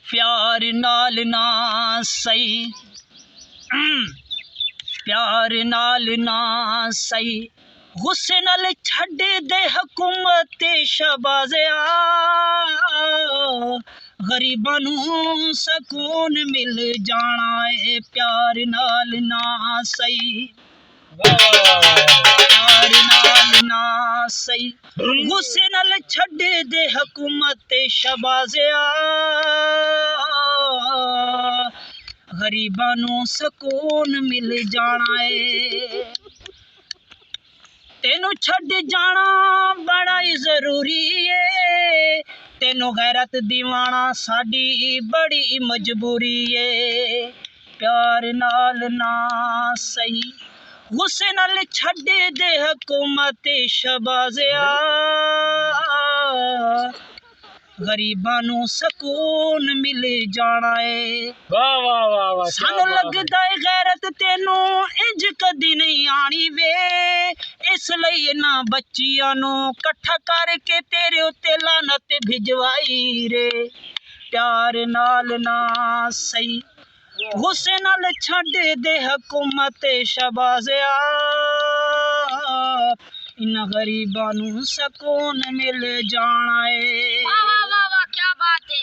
प्यार नाल ना सही, प्यार नाल ना सही, गुस्से नाल छड्ड दे हुकूमत शहबाज़िया, गरीबां नूं सकून मिल जाना है प्यार नाल ना सही। प्यार नाल ना सही, गुस्से नाल छड्ड दे हुकूमत शहबाज़िया, गरीबां नूं सकून मिल जाना है। तेनू छड्ड जाना बड़ा ही जरूरी है, तेनू गैरत दीवाना साडी बड़ी मजबूरी है। प्यार नाल ना सही, गुस्से नाल छड्ड दे हुकूमत शहबाज़िया, गरीबां नूं सकून मिल जाना है। वाह वाह वाह वाह, सानू लगदा है गैरत तेनू इंज कदी नहीं आनी वे, इसलिए इन्हां बच्चियां नूं कट्ठा करके तेरे उत्ते लानत भिजवाई रे। प्यार नाल ना सही, गुस्से नाल छड्ड दे हुकूमत शहबाज़िया, इन्हां गरीबां नूं सकून मिल जाना है। वाह वाह वाह, क्या बात है।